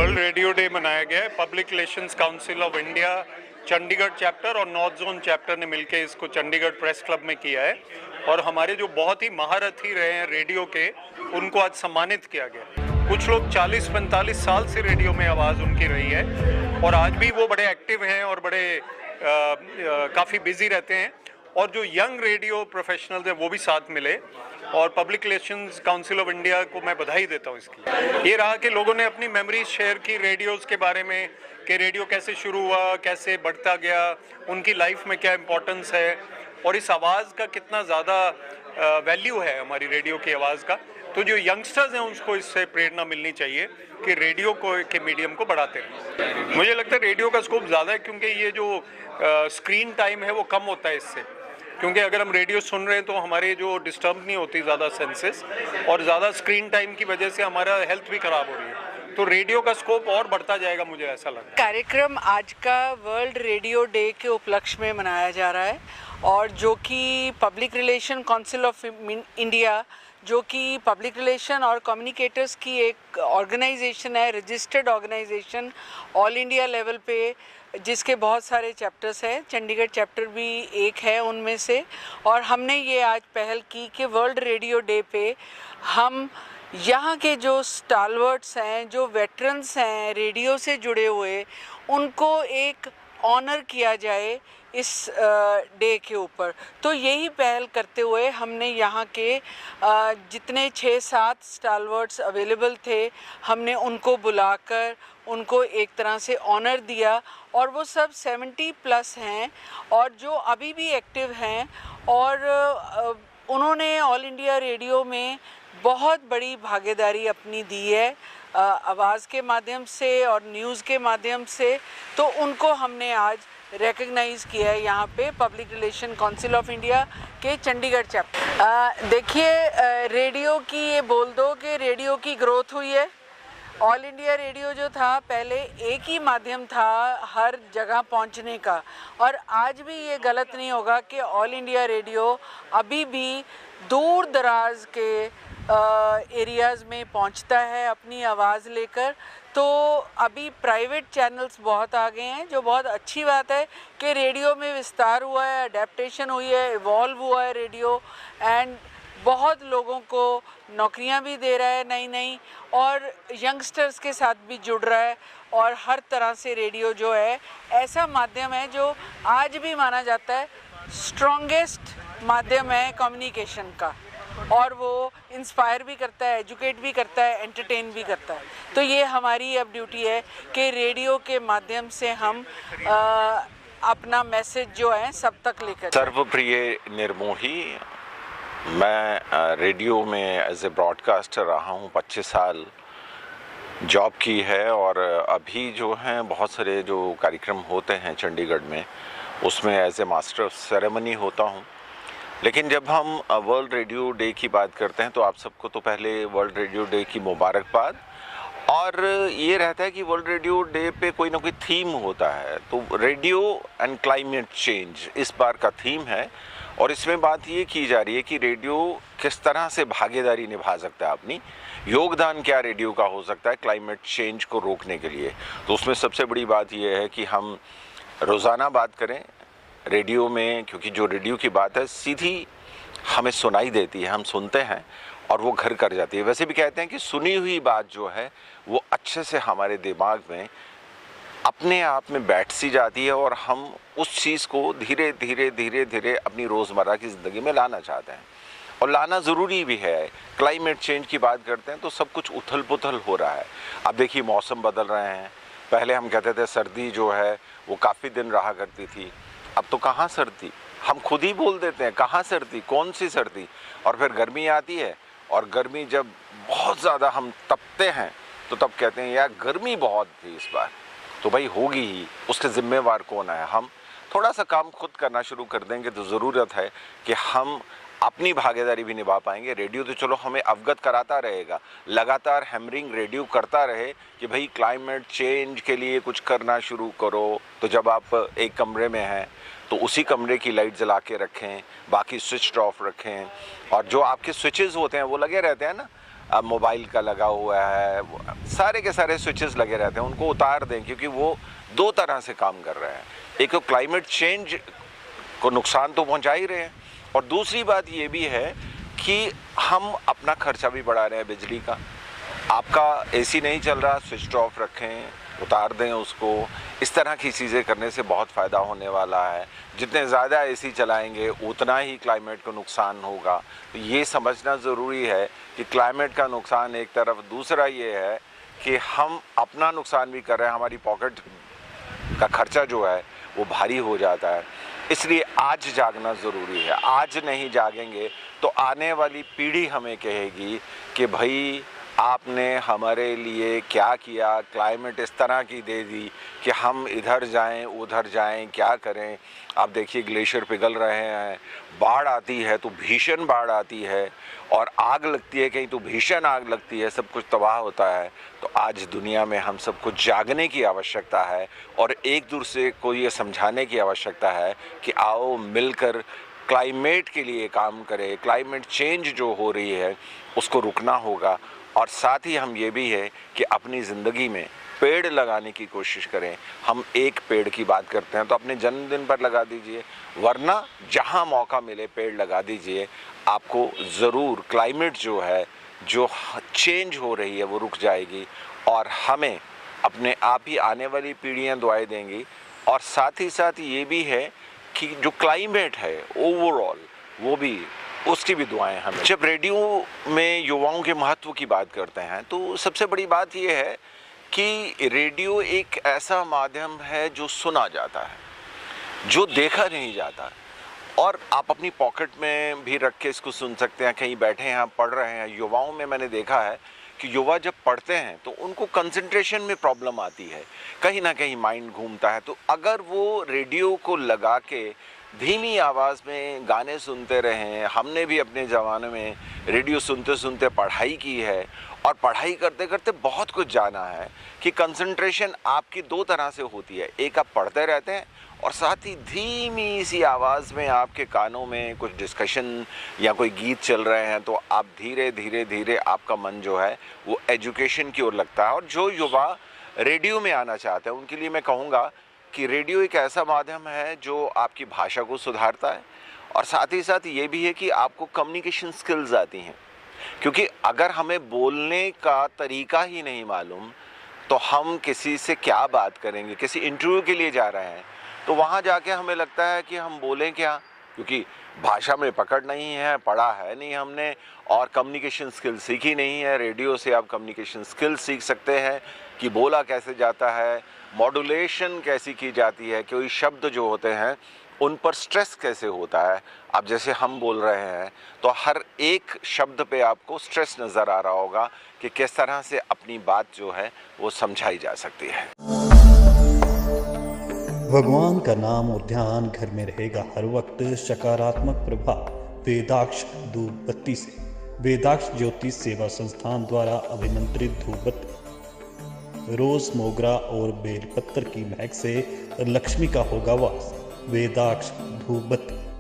World radio day मनाया गया है। Public relations council of India Chandigarh chapter और नॉर्थ जोन चैप्टर ने मिलकर इसको चंडीगढ़ प्रेस क्लब में किया है और हमारे जो बहुत ही महारथी रहे हैं रेडियो के, उनको आज सम्मानित किया गया। कुछ लोग 40-45 साल से रेडियो में आवाज़ उनकी रही है और आज भी वो बड़े एक्टिव हैं और बड़े काफ़ी बिजी रहते हैं। और जो यंग रेडियो प्रोफेशनल्स हैं वो भी साथ मिले और public relations council of India को मैं बधाई देता हूँ इसकी। ये रहा कि लोगों ने अपनी मेमोरीज शेयर की रेडियोज़ के बारे में कि रेडियो कैसे शुरू हुआ, कैसे बढ़ता गया, उनकी लाइफ में क्या इम्पोर्टेंस है और इस आवाज़ का कितना ज़्यादा वैल्यू है हमारी रेडियो की आवाज़ का। तो जो यंगस्टर्स हैं उसको इससे प्रेरणा मिलनी चाहिए कि रेडियो को के मीडियम को बढ़ाते रहें। मुझे लगता है रेडियो का स्कोप ज़्यादा है क्योंकि ये जो स्क्रीन टाइम है वो कम होता है इससे, क्योंकि अगर हम रेडियो सुन रहे हैं तो हमारे जो डिस्टर्ब नहीं होती ज़्यादा सेंसेस, और ज़्यादा स्क्रीन टाइम की वजह से हमारा हेल्थ भी ख़राब हो रही है। तो रेडियो का स्कोप और बढ़ता जाएगा, मुझे ऐसा लगता है। कार्यक्रम आज का वर्ल्ड रेडियो डे के उपलक्ष्य में मनाया जा रहा है और जो कि public relation council of India, जो कि पब्लिक रिलेशन और कम्युनिकेटर्स की एक ऑर्गेनाइजेशन है, registered organization all India level पे, जिसके बहुत सारे चैप्टर्स हैं। चंडीगढ़ चैप्टर भी एक है उनमें से। और हमने ये आज पहल की कि वर्ल्ड रेडियो डे पे हम यहाँ के जो स्टालवर्ट्स हैं, जो वेटरन्स हैं रेडियो से जुड़े हुए, उनको एक ऑनर किया जाए इस डे के ऊपर। तो यही पहल करते हुए हमने यहाँ के जितने 6-7 स्टालवर्ट्स अवेलेबल थे, हमने उनको बुलाकर उनको एक तरह से ऑनर दिया और वो सब 70+ हैं और जो अभी भी एक्टिव हैं और उन्होंने ऑल इंडिया रेडियो में बहुत बड़ी भागीदारी अपनी दी है आवाज़ के माध्यम से और न्यूज़ के माध्यम से। तो उनको हमने आज रिकग्नाइज़ किया है यहाँ पे public relation council of India के चंडीगढ़ चैप्टर। देखिए, रेडियो की ये बोल दो कि रेडियो की ग्रोथ हुई है। ऑल इंडिया रेडियो जो था पहले एक ही माध्यम था हर जगह पहुंचने का, और आज भी ये गलत नहीं होगा कि ऑल इंडिया रेडियो अभी भी दूर दराज के एरियाज़ में पहुंचता है अपनी आवाज़ लेकर। तो अभी प्राइवेट चैनल्स बहुत आ गए हैं, जो बहुत अच्छी बात है कि रेडियो में विस्तार हुआ है, अडेप्टेशन हुई है, इवॉल्व हुआ है रेडियो, एंड बहुत लोगों को नौकरियां भी दे रहा है नई नई, और यंगस्टर्स के साथ भी जुड़ रहा है। और हर तरह से रेडियो जो है ऐसा माध्यम है जो आज भी माना जाता है स्ट्रॉन्गेस्ट माध्यम है कम्युनिकेशन का, और वो इंस्पायर भी करता है, एजुकेट भी करता है, एंटरटेन भी करता है। तो ये हमारी अब ड्यूटी है कि रेडियो के माध्यम से हम अपना मैसेज जो है सब तक लेकर। सर्वप्रिय निर्मोही, मैं रेडियो में एज ए ब्रॉडकास्टर रहा हूँ, 25 साल जॉब की है और अभी जो हैं बहुत सारे जो कार्यक्रम होते हैं चंडीगढ़ में, उसमें as a master of ceremony होता हूँ। लेकिन जब हम वर्ल्ड रेडियो डे की बात करते हैं तो आप सबको तो पहले वर्ल्ड रेडियो डे की मुबारकबाद। और ये रहता है कि वर्ल्ड रेडियो डे पे कोई ना कोई थीम होता है, तो रेडियो एंड क्लाइमेट चेंज इस बार का थीम है। और इसमें बात ये की जा रही है कि रेडियो किस तरह से भागीदारी निभा सकता है, अपनी योगदान क्या रेडियो का हो सकता है क्लाइमेट चेंज को रोकने के लिए। तो उसमें सबसे बड़ी बात ये है कि हम रोज़ाना बात करें रेडियो में, क्योंकि जो रेडियो की बात है सीधी हमें सुनाई देती है, हम सुनते हैं और वो घर कर जाती है। वैसे भी कहते हैं कि सुनी हुई बात जो है वो अच्छे से हमारे दिमाग में अपने आप में बैठ सी जाती है और हम उस चीज़ को धीरे धीरे धीरे धीरे अपनी रोज़मर्रा की ज़िंदगी में लाना चाहते हैं, और लाना ज़रूरी भी है। क्लाइमेट चेंज की बात करते हैं तो सब कुछ उथल पुथल हो रहा है। अब देखिए, मौसम बदल रहे हैं। पहले हम कहते थे सर्दी जो है वो काफ़ी दिन रहा करती थी, अब तो कहाँ सर्दी, हम खुद ही बोल देते हैं कहाँ सर्दी, कौन सी सर्दी। और फिर गर्मी आती है, और गर्मी जब बहुत ज़्यादा हम तपते हैं तो तब कहते हैं यार गर्मी बहुत थी इस बार। तो भाई होगी ही, उसके ज़िम्मेवार कौन है? हम थोड़ा सा काम खुद करना शुरू कर देंगे तो ज़रूरत है कि हम अपनी भागीदारी भी निभा पाएंगे। रेडियो तो चलो हमें अवगत कराता रहेगा, लगातार हैमरिंग रेडियो करता रहे कि भाई क्लाइमेट चेंज के लिए कुछ करना शुरू करो। तो जब आप एक कमरे में हैं तो उसी कमरे की लाइट जला के रखें, बाकी स्विच ऑफ रखें, और जो आपके स्विचेस होते हैं वो लगे रहते हैं ना, अब मोबाइल का लगा हुआ है, सारे के सारे स्विचेस लगे रहते हैं, उनको उतार दें, क्योंकि वो दो तरह से काम कर रहे हैं। एक तो क्लाइमेट चेंज को नुकसान तो पहुंचा ही रहे हैं, और दूसरी बात ये भी है कि हम अपना खर्चा भी बढ़ा रहे हैं बिजली का। आपका एसी नहीं चल रहा, स्विच ऑफ रखें, उतार दें उसको। इस तरह की चीज़ें करने से बहुत फ़ायदा होने वाला है। जितने ज़्यादा एसी चलाएंगे उतना ही क्लाइमेट को नुकसान होगा। तो ये समझना ज़रूरी है कि क्लाइमेट का नुकसान एक तरफ, दूसरा ये है कि हम अपना नुकसान भी कर रहे हैं, हमारी पॉकेट का खर्चा जो है वो भारी हो जाता है। इसलिए आज जागना ज़रूरी है। आज नहीं जागेंगे तो आने वाली पीढ़ी हमें कहेगी कि भाई आपने हमारे लिए क्या किया, क्लाइमेट इस तरह की दे दी कि हम इधर जाएं उधर जाएं, क्या करें। आप देखिए ग्लेशियर पिघल रहे हैं, बाढ़ आती है तो भीषण बाढ़ आती है, और आग लगती है कहीं तो भीषण आग लगती है, सब कुछ तबाह होता है। तो आज दुनिया में हम सबको जागने की आवश्यकता है, और एक दूसरे को ये समझाने की आवश्यकता है कि आओ मिलकर क्लाइमेट के लिए काम करें। क्लाइमेट चेंज जो हो रही है उसको रुकना होगा, और साथ ही हम ये भी है कि अपनी ज़िंदगी में पेड़ लगाने की कोशिश करें। हम एक पेड़ की बात करते हैं तो अपने जन्मदिन पर लगा दीजिए, वरना जहाँ मौका मिले पेड़ लगा दीजिए। आपको ज़रूर क्लाइमेट जो है, जो चेंज हो रही है, वो रुक जाएगी, और हमें अपने आप ही आने वाली पीढ़ियाँ दुआएं देंगी। और साथ ही साथ ये भी है कि जो क्लाइमेट है ओवरऑल, वो भी, उसकी भी दुआएं हमें। जब रेडियो में युवाओं के महत्व की बात करते हैं तो सबसे बड़ी बात यह है कि रेडियो एक ऐसा माध्यम है जो सुना जाता है, जो देखा नहीं जाता, और आप अपनी पॉकेट में भी रख के इसको सुन सकते हैं। कहीं बैठे हैं, आप पढ़ रहे हैं। युवाओं में मैंने देखा है कि युवा जब पढ़ते हैं तो उनको कंसंट्रेशन में प्रॉब्लम आती है, कहीं ना कहीं माइंड घूमता है। तो अगर वो रेडियो को लगा के धीमी आवाज़ में गाने सुनते रहें, हमने भी अपने ज़माने में रेडियो सुनते सुनते पढ़ाई की है, और पढ़ाई करते करते बहुत कुछ जाना है कि कंसंट्रेशन आपकी दो तरह से होती है। एक, आप पढ़ते रहते हैं, और साथ ही धीमी सी आवाज़ में आपके कानों में कुछ डिस्कशन या कोई गीत चल रहे हैं, तो आप धीरे धीरे धीरे आपका मन जो है वो एजुकेशन की ओर लगता है। और जो युवा रेडियो में आना चाहते हैं उनके लिए मैं कहूँगा कि रेडियो एक ऐसा माध्यम है जो आपकी भाषा को सुधारता है, और साथ ही साथ ये भी है कि आपको कम्युनिकेशन स्किल्स आती हैं। क्योंकि अगर हमें बोलने का तरीका ही नहीं मालूम तो हम किसी से क्या बात करेंगे। किसी इंटरव्यू के लिए जा रहे हैं तो वहाँ जाके हमें लगता है कि हम बोलें क्या, क्योंकि भाषा में पकड़ नहीं है, पढ़ा है नहीं हमने, और कम्युनिकेशन स्किल सीखी नहीं है। रेडियो से आप कम्युनिकेशन स्किल सीख सकते हैं कि बोला कैसे जाता है, मॉड्यूलेशन कैसी की जाती है, कोई शब्द जो होते हैं उन पर स्ट्रेस कैसे होता है। अब जैसे हम बोल रहे हैं तो हर एक शब्द पे आपको स्ट्रेस नज़र आ रहा होगा कि किस तरह से अपनी बात जो है वो समझाई जा सकती है। भगवान का नाम और ध्यान घर में रहेगा हर वक्त। सकारात्मक प्रभाव वेदाक्ष धूप बत्ती से। वेदाक्ष ज्योतिष सेवा संस्थान द्वारा अभिमंत्रित धूप बत्ती रोज, मोगरा और बेलपत्र की महक से लक्ष्मी का होगा वास। वेदाक्ष धूप बत्ती।